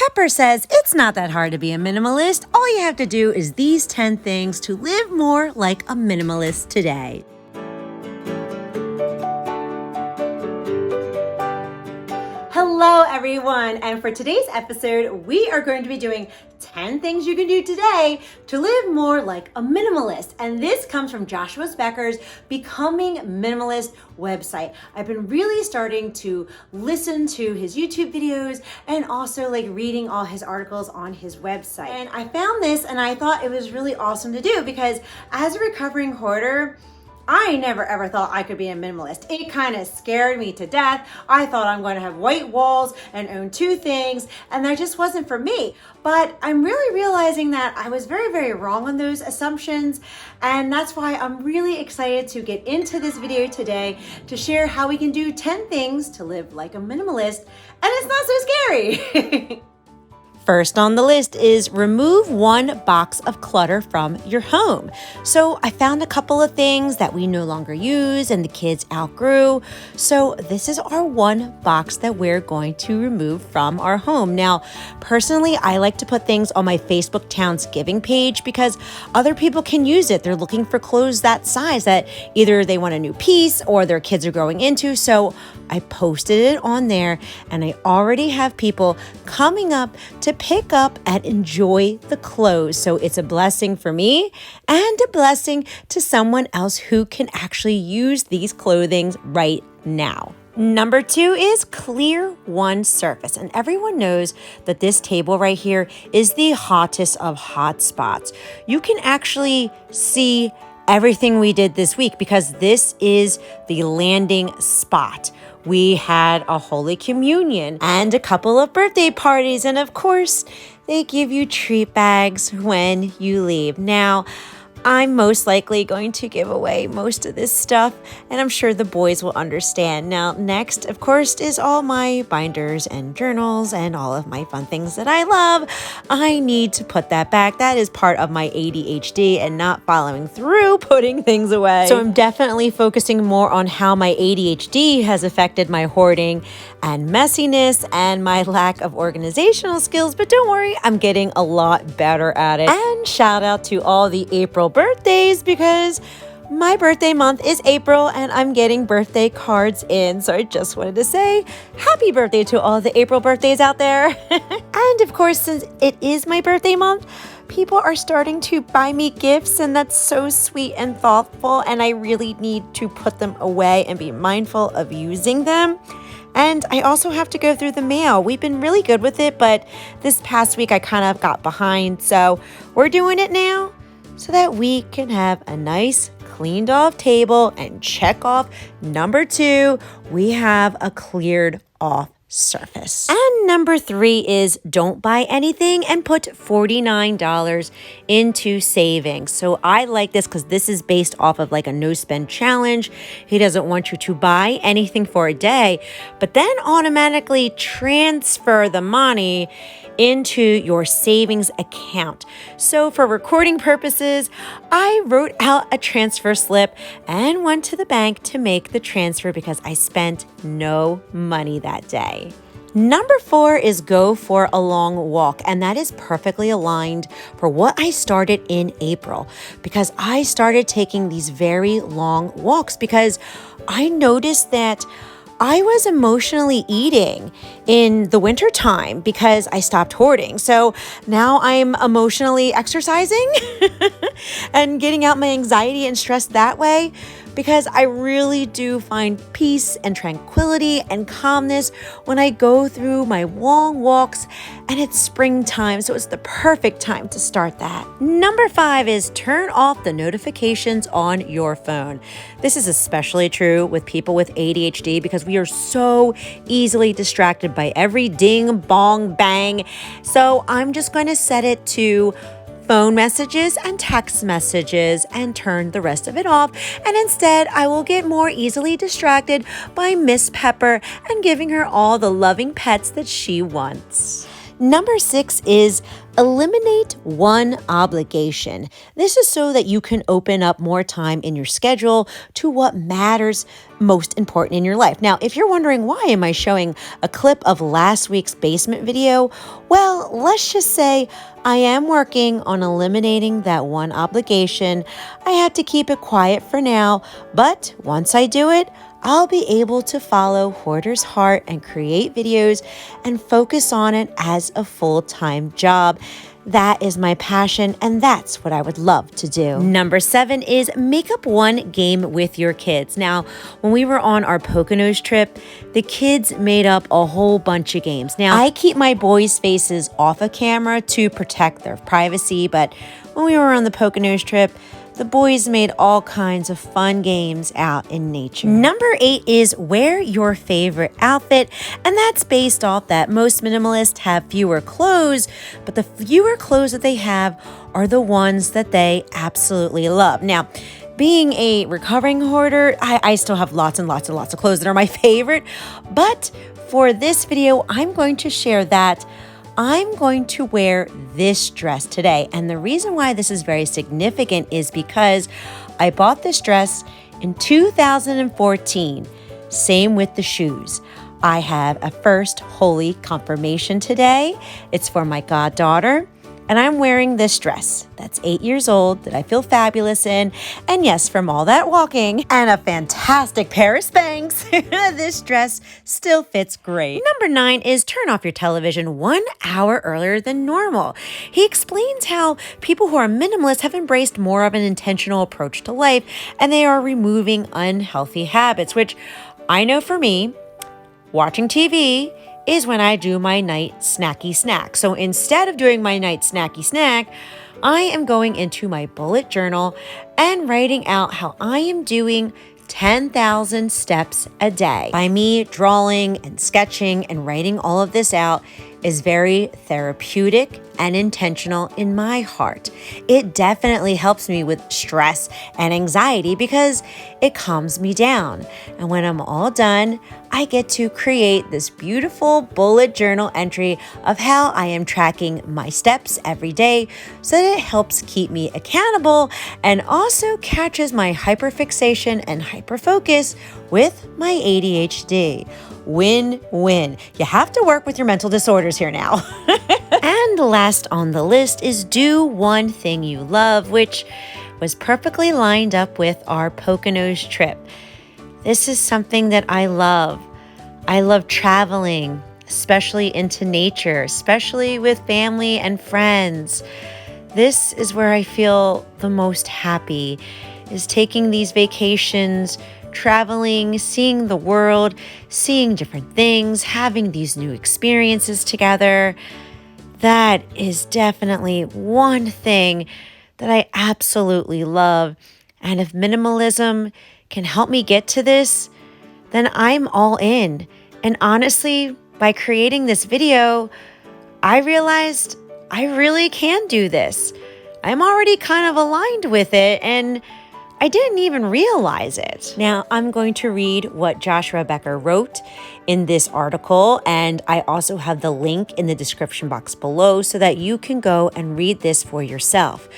Pepper says it's not that hard to be a minimalist. All you have to do is these 10 things to live more like a minimalist today. Hello everyone, and for today's episode, we are going to be doing 10 things you can do today to live more like a minimalist. And this comes from Joshua Becker's Becoming Minimalist website. I've been really starting to listen to his YouTube videos and also reading all his articles on his website. And I found this and I thought it was really awesome to do because as a recovering hoarder, I never ever thought I could be a minimalist. It kind of scared me to death. I thought I'm going to have white walls and own 2 things, and that just wasn't for me. But I'm really realizing that I was very, very wrong on those assumptions, and that's why I'm really excited to get into this video today to share how we can do 10 things to live like a minimalist, and it's not so scary. First on the list is remove 1 box of clutter from your home. So I found a couple of things that we no longer use and the kids outgrew. So this is our 1 box that we're going to remove from our home. Now, personally, I like to put things on my Facebook Townsgiving page because other people can use it. They're looking for clothes that size that either they want a new piece or their kids are growing into. So I posted it on there and I already have people coming up to pick up and enjoy the clothes. So it's a blessing for me and a blessing to someone else who can actually use these clothing right now. Number 2 is clear one surface. And everyone knows that this table right here is the hottest of hot spots. You can actually see everything we did this week because this is the landing spot. We had a Holy Communion and a couple of birthday parties. And of course, they give you treat bags when you leave. Now, I'm most likely going to give away most of this stuff, and I'm sure the boys will understand. Now, next, of course, is all my binders and journals and all of my fun things that I love. I need to put that back. That is part of my ADHD and not following through putting things away. So I'm definitely focusing more on how my ADHD has affected my hoarding and messiness and my lack of organizational skills. But don't worry, I'm getting a lot better at it. And shout out to all the April birthdays because my birthday month is April and I'm getting birthday cards in. So I just wanted to say happy birthday to all the April birthdays out there. And of course, since it is my birthday month, people are starting to buy me gifts and that's so sweet and thoughtful. And I really need to put them away and be mindful of using them. And I also have to go through the mail. We've been really good with it, but this past week I kind of got behind. So we're doing it now so that we can have a nice cleaned off table and check off number 2, we have a cleared off surface. And number 3 is don't buy anything and put $49 into savings. So I like this because this is based off of a no spend challenge. He doesn't want you to buy anything for a day, but then automatically transfer the money into your savings account. So for recording purposes, I wrote out a transfer slip and went to the bank to make the transfer because I spent no money that day. Number 4 is go for a long walk, and that is perfectly aligned for what I started in April because I started taking these very long walks because I noticed that I was emotionally eating in the winter time because I stopped hoarding. So now I'm emotionally exercising and getting out my anxiety and stress that way because I really do find peace and tranquility and calmness when I go through my long walks, and it's springtime, so it's the perfect time to start that. Number 5 is turn off the notifications on your phone. This is especially true with people with ADHD because we are so easily distracted by every ding, bong, bang. So I'm just going to set it to phone messages and text messages and turn the rest of it off. And instead, I will get more easily distracted by Miss Pepper and giving her all the loving pets that she wants. Number 6 is eliminate one obligation. This is so that you can open up more time in your schedule to what matters most important in your life. Now, if you're wondering why am I showing a clip of last week's basement video, well, let's just say I am working on eliminating that one obligation. I had to keep it quiet for now, but once I do it, I'll be able to follow Hoarder's heart and create videos and focus on it as a full-time job. That is my passion, and that's what I would love to do. Number 7 is make up one game with your kids. Now, when we were on our Poconos trip, the kids made up a whole bunch of games. Now, I keep my boys' faces off of camera to protect their privacy, but when we were on the Poconos trip, the boys made all kinds of fun games out in nature. Number 8 is wear your favorite outfit, and that's based off that most minimalists have fewer clothes, but the fewer clothes that they have are the ones that they absolutely love. Now, being a recovering hoarder, I still have lots and lots of clothes that are my favorite, but for this video, I'm going to share that I'm going to wear this dress today. And the reason why this is very significant is because I bought this dress in 2014. Same with the shoes. I have a first holy confirmation today. It's for my goddaughter. And I'm wearing this dress that's 8 years old that I feel fabulous in. And yes, from all that walking and a fantastic pair of Spanx, this dress still fits great. Number 9 is turn off your television 1 hour earlier than normal. He explains how people who are minimalists have embraced more of an intentional approach to life, and they are removing unhealthy habits, which I know for me, watching TV is when I do my night snacky snack. So instead of doing my night snacky snack, I am going into my bullet journal and writing out how I am doing 10,000 steps a day. By me drawing and sketching and writing all of this out is very therapeutic and intentional in my heart. It definitely helps me with stress and anxiety because it calms me down. And when I'm all done, I get to create this beautiful bullet journal entry of how I am tracking my steps every day so that it helps keep me accountable and also catches my hyperfixation and hyperfocus with my ADHD. Win-win. You have to work with your mental disorders here now. And last on the list is do one thing you love, which was perfectly lined up with our Poconos trip. This is something that I love. I love traveling, especially into nature, especially with family and friends. This is where I feel the most happy, is taking these vacations, traveling, seeing the world, seeing different things, having these new experiences together. That is definitely one thing that I absolutely love. And if minimalism can help me get to this, then I'm all in. And honestly, by creating this video, I realized I really can do this. I'm already kind of aligned with it, and I didn't even realize it. Now, I'm going to read what Joshua Becker wrote in this article, and I also have the link in the description box below so that you can go and read this for yourself.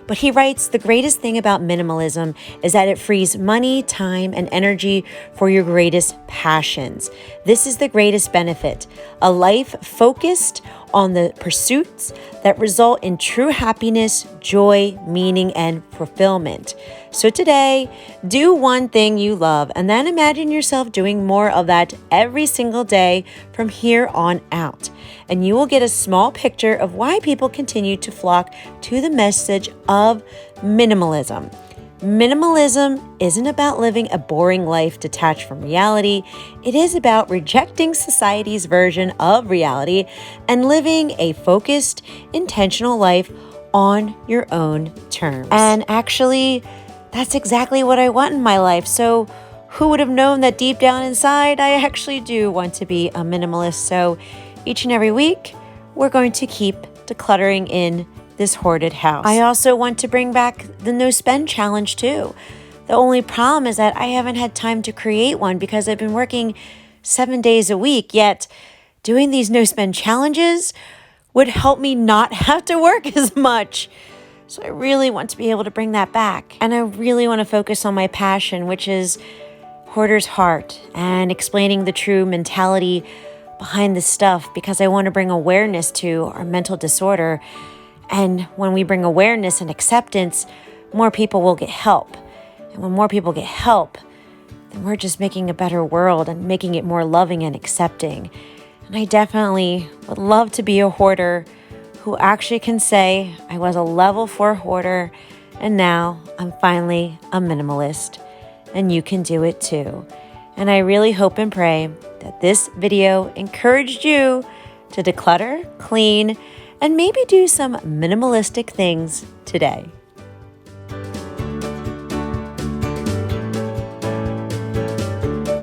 But he writes, the greatest thing about minimalism is that it frees money, time, and energy for your greatest passions. This is the greatest benefit, a life focused on the pursuits that result in true happiness, joy, meaning, and fulfillment. So today, do one thing you love and then imagine yourself doing more of that every single day from here on out. And you will get a small picture of why people continue to flock to the message of minimalism. Minimalism isn't about living a boring life detached from reality. It is about rejecting society's version of reality and living a focused, intentional life on your own terms. And actually, that's exactly what I want in my life. So who would have known that deep down inside, I actually do want to be a minimalist. So each and every week, we're going to keep decluttering in this hoarded house. I also want to bring back the no spend challenge too. The only problem is that I haven't had time to create one because I've been working 7 days a week, yet doing these no spend challenges would help me not have to work as much. So I really want to be able to bring that back. And I really want to focus on my passion, which is Hoarder's heart and explaining the true mentality behind the stuff, because I want to bring awareness to our mental disorder. And when we bring awareness and acceptance, more people will get help. And when more people get help, then we're just making a better world and making it more loving and accepting. And I definitely would love to be a hoarder who actually can say I was a level 4 hoarder and now I'm finally a minimalist. And you can do it too. And I really hope and pray that this video encouraged you to declutter, clean, and maybe do some minimalistic things today.